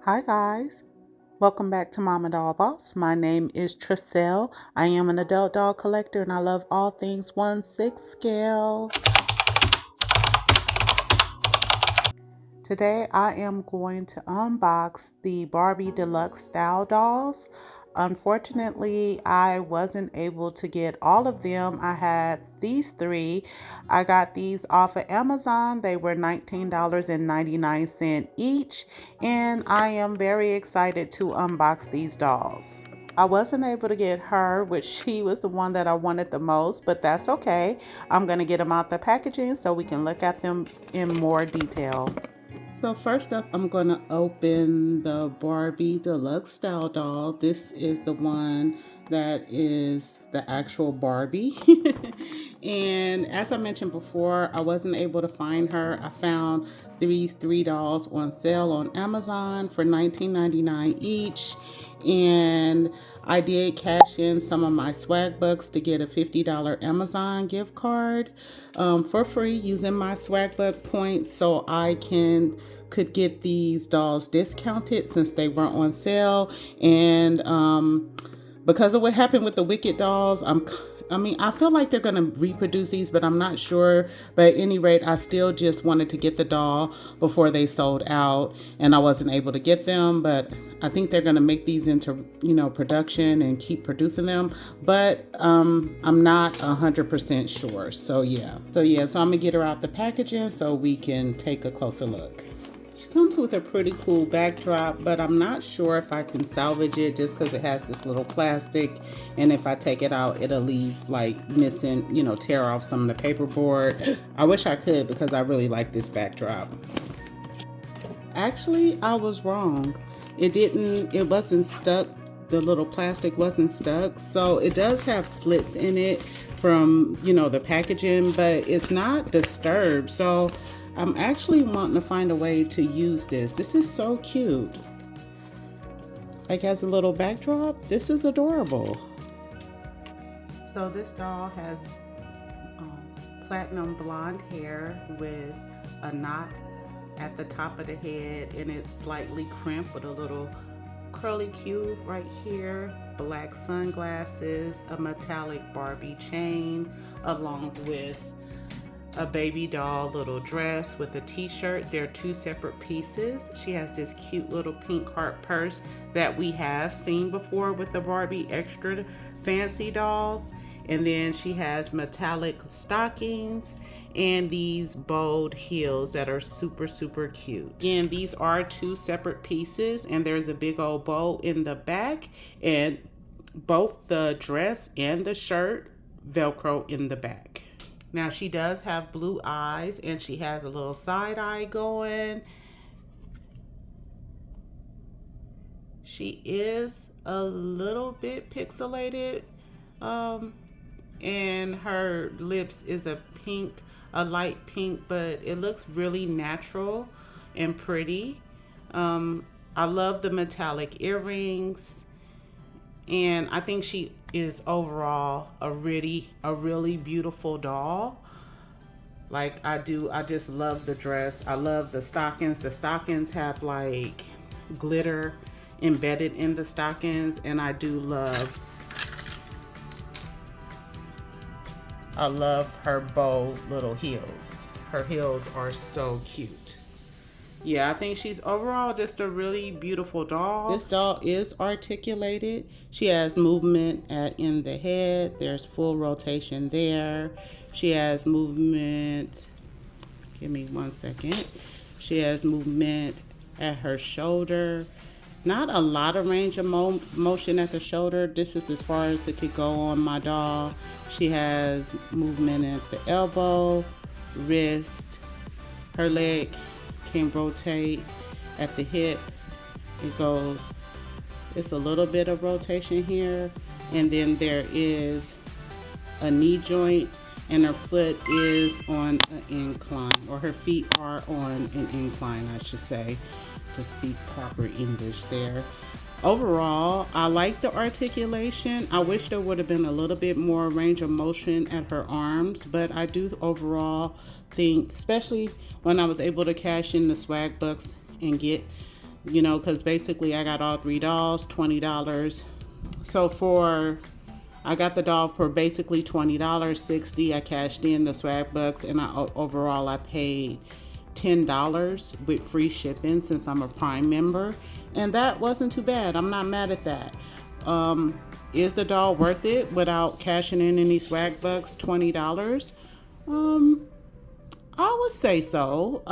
Hi guys, welcome back to MamaDollBoss. My name is Tricelle. I am an adult doll collector and I love all things 1/6 scale. Today I am going to unbox the Barbie Deluxe Style Dolls. Unfortunately, I wasn't able to get all of them. I had these three. I got these off of Amazon. They were $19.99 each, and I am very excited to unbox these dolls. I wasn't able to get her, which she was the one that I wanted the most, but that's okay. I'm going to get them out the packaging so we can look at them in more detail. So first up, I'm going to open the Barbie Deluxe Style Doll. This is the one that is the actual Barbie. And as I mentioned before, I wasn't able to find her. I found these three dolls on sale on Amazon for $19.99 each. And I did cash in some of my Swagbucks to get a $50 Amazon gift card for free using my Swagbuck points, so I could get these dolls discounted since they weren't on sale. And because of what happened with the Wicked dolls, I feel like they're going to reproduce these, but I'm not sure. But at any rate, I still just wanted to get the doll before they sold out, and I wasn't able to get them. But I think they're going to make these into, production and keep producing them. But I'm not 100% sure. So yeah, so I'm going to get her out the packaging so we can take a closer look. Comes with a pretty cool backdrop, but I'm not sure if I can salvage it just because it has this little plastic, and if I take it out it'll leave like missing, tear off some of the paperboard. I wish I could because I really like this backdrop. Actually, I was wrong. It wasn't stuck. The little plastic wasn't stuck, so it does have slits in it from the packaging, but it's not disturbed. So I'm actually wanting to find a way to use this. This is so cute. Like, as a little backdrop, this is adorable. So this doll has platinum blonde hair with a knot at the top of the head, and it's slightly crimped with a little curly cube right here, black sunglasses, a metallic Barbie chain, along with a baby doll little dress with a t-shirt. They're two separate pieces. She has this cute little pink heart purse that we have seen before with the Barbie extra fancy dolls. And then she has metallic stockings and these bold heels that are super, super cute. And these are two separate pieces, and there's a big old bow in the back, and both the dress and the shirt Velcro in the back. Now she does have blue eyes, and she has a little side eye going. She is a little bit pixelated, and her lips is a light pink, but it looks really natural and pretty. I love the metallic earrings, and I think she is overall a really beautiful doll. Like, I just love the dress. I love the stockings. The stockings have like glitter embedded in the stockings, and I love her bold little heels. Her heels are so cute. Yeah, I think she's overall just a really beautiful doll. This doll is articulated. She has movement in the head. There's full rotation there. She has movement. Give me 1 second. She has movement at her shoulder. Not a lot of range of motion at the shoulder. This is as far as it could go on my doll. She has movement at the elbow, wrist, her leg can rotate at the hip. It's a little bit of rotation here, and then there is a knee joint, and her foot is on an incline, or her feet are on an incline, I should say, to speak proper English there. Overall, I like the articulation. I wish there would have been a little bit more range of motion at her arms, but I do overall think, especially when I was able to cash in the Swagbucks and get you know, because basically I got all 3 dolls, $20. So I got the doll for basically $20, $60. I cashed in the Swagbucks, and overall I paid $10 with free shipping since I'm a Prime member, and that wasn't too bad. I'm not mad at that. Is the doll worth it without cashing in any Swagbucks? $20. I would say so.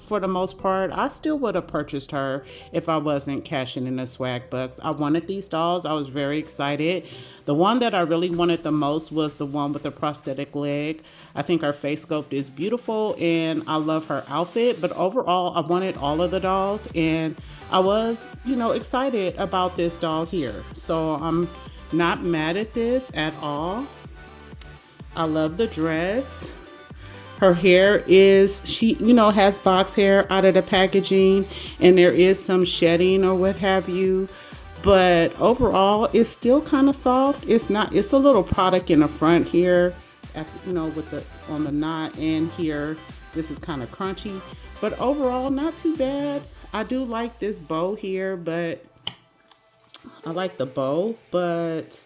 For the most part, I still would have purchased her if I wasn't cashing in the Swagbucks. I wanted these dolls. I was very excited. The one that I really wanted the most was the one with the prosthetic leg. I think her face sculpt is beautiful, and I love her outfit. But overall, I wanted all of the dolls, and I was, you know, excited about this doll here. So I'm not mad at this at all. I love the dress. Her hair is, she, you know, has box hair out of the packaging, and there is some shedding or what have you. But overall, it's still kind of soft. It's not, it's a little product in the front here, you know, with the, on the knot, and here, this is kind of crunchy. But overall, not too bad. I do like this bow here, but I like the bow, but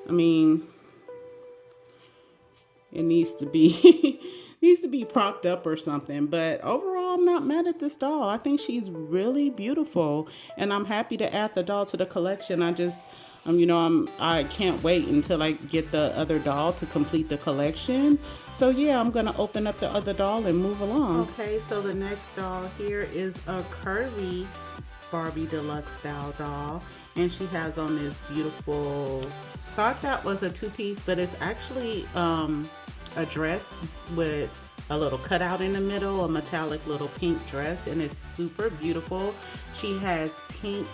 I mean, it needs to be needs to be propped up or something. But overall, I'm not mad at this doll. I think she's really beautiful, and I'm happy to add the doll to the collection. I just, you know, I can't wait until I get the other doll to complete the collection. So yeah, I'm gonna open up the other doll and move along. Okay, so the next doll here is a Curvy Barbie Deluxe Style Doll, and she has on this beautiful, thought that was a two-piece, but it's actually a dress with a little cutout in the middle, a metallic little pink dress, and it's super beautiful. She has pink,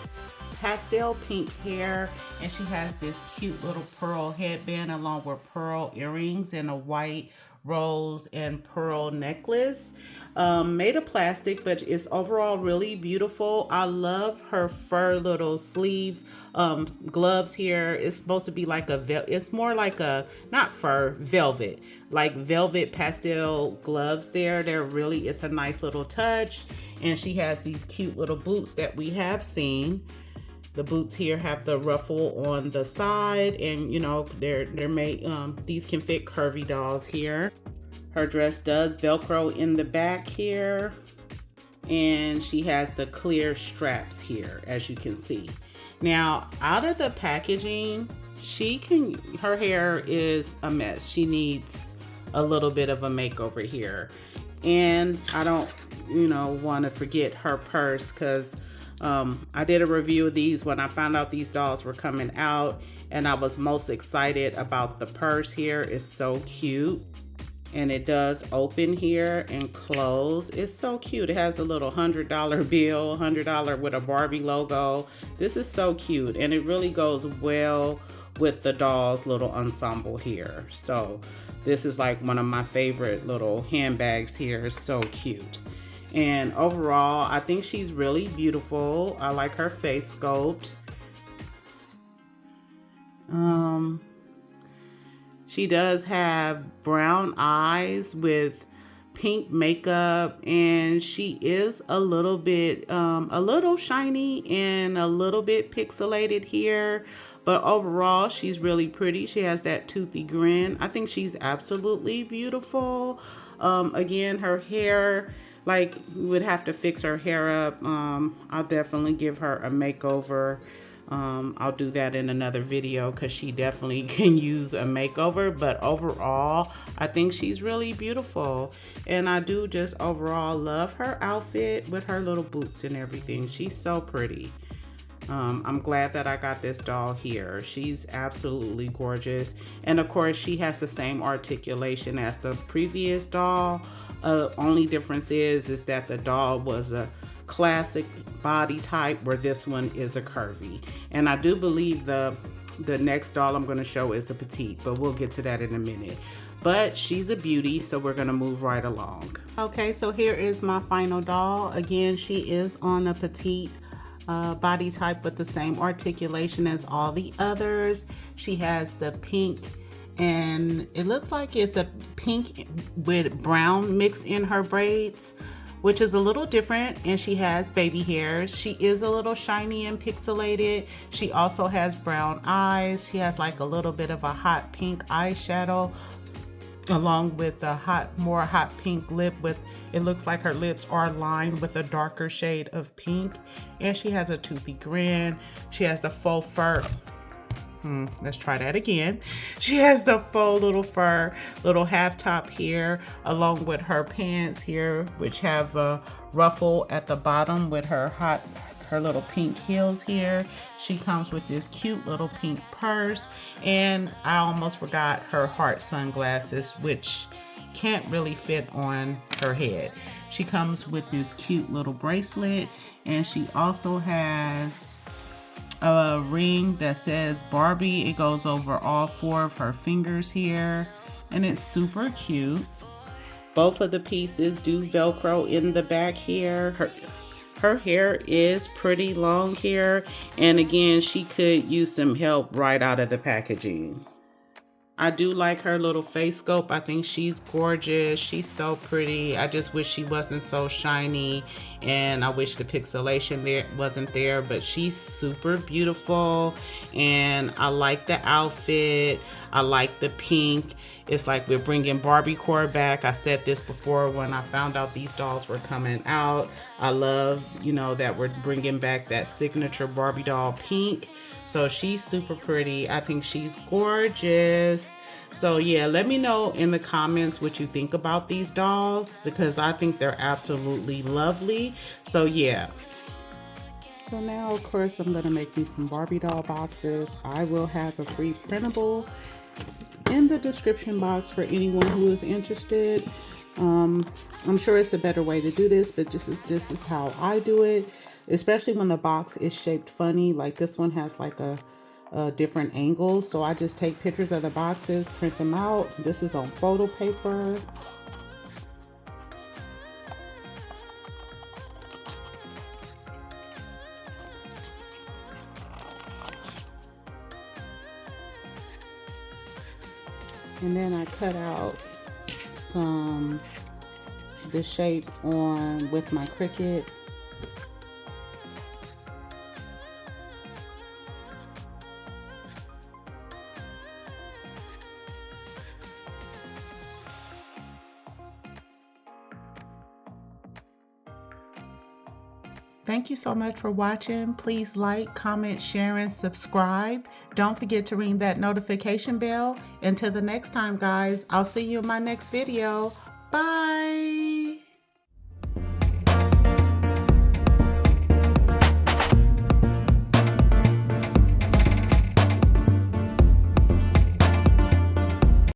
pastel pink hair, and she has this cute little pearl headband along with pearl earrings and a white rose and pearl necklace, made of plastic, but it's overall really beautiful. I love her fur little sleeves, gloves here. It's supposed to be like it's more like a, not fur, velvet, like velvet pastel gloves there. They're really, it's a nice little touch. And she has these cute little boots that we have seen. The boots here have the ruffle on the side, and you know, they're made, these can fit curvy dolls here. Her dress does Velcro in the back here, and she has the clear straps here, as you can see. Now, out of the packaging, her hair is a mess. She needs a little bit of a makeover here. And I don't, you know, want to forget her purse, because I did a review of these when I found out these dolls were coming out, and I was most excited about the purse here. It's so cute, and it does open here and close. It's so cute. It has a little $100 bill, $100 with a Barbie logo. This is so cute, and it really goes well with the doll's little ensemble here. So this is like one of my favorite little handbags here. It's so cute. And overall, I think she's really beautiful. I like her face sculpt. She does have brown eyes with pink makeup, and she is a little bit, a little shiny and a little bit pixelated here. But overall, she's really pretty. She has that toothy grin. I think she's absolutely beautiful. Again, her hair, like, we would have to fix her hair up. I'll definitely give her a makeover. I'll do that in another video, because she definitely can use a makeover. But overall, I think she's really beautiful, and I do just overall love her outfit with her little boots and everything. She's so pretty. I'm glad that I got this doll here. She's absolutely gorgeous, and of course she has the same articulation as the previous doll. Only difference is that the doll was a classic body type, where this one is a curvy. And I do believe the next doll I'm going to show is a petite, but we'll get to that in a minute. But she's a beauty, so we're going to move right along. Okay, so here is my final doll. Again, she is on a petite body type with the same articulation as all the others. She has the pink, and it looks like it's a pink with brown mixed in her braids. which is a little different, and she has baby hairs. She is a little shiny and pixelated. She also has brown eyes. She has like a little bit of a hot pink eyeshadow along with a more hot pink lip. With it looks like her lips are lined with a darker shade of pink, and she has a toothy grin. She has the faux fur. Let's try that again. She has the faux little fur, little half top here, along with her pants here, which have a ruffle at the bottom with her little pink heels here. She comes with this cute little pink purse, and I almost forgot her heart sunglasses, which can't really fit on her head. She comes with this cute little bracelet, and she also has a ring that says Barbie. It goes over all 4 of her fingers here, and it's super cute. Both of the pieces do Velcro in the back here. Her hair is pretty long here, and again, she could use some help right out of the packaging. I do like her little face scope. I think she's gorgeous. She's so pretty. I just wish she wasn't so shiny, and I wish the pixelation there wasn't there, but she's super beautiful, and I like the outfit. I like the pink. It's like we're bringing Barbie core back. I said this before when I found out these dolls were coming out. I love, that we're bringing back that signature Barbie doll pink. So she's super pretty. I think she's gorgeous. So yeah, let me know in the comments what you think about these dolls, because I think they're absolutely lovely. So yeah. So now, of course, I'm gonna make me some Barbie doll boxes. I will have a free printable in the description box for anyone who is interested. I'm sure it's a better way to do this, but this is how I do it, especially when the box is shaped funny. Like this one has like a different angle, so I just take pictures of the boxes, print them out. This is on photo paper. And then I cut out the shape on with my Cricut. Thank you so much for watching. Please like, comment, share, and subscribe. Don't forget to ring that notification bell. Until the next time, guys, I'll see you in my next video. Bye.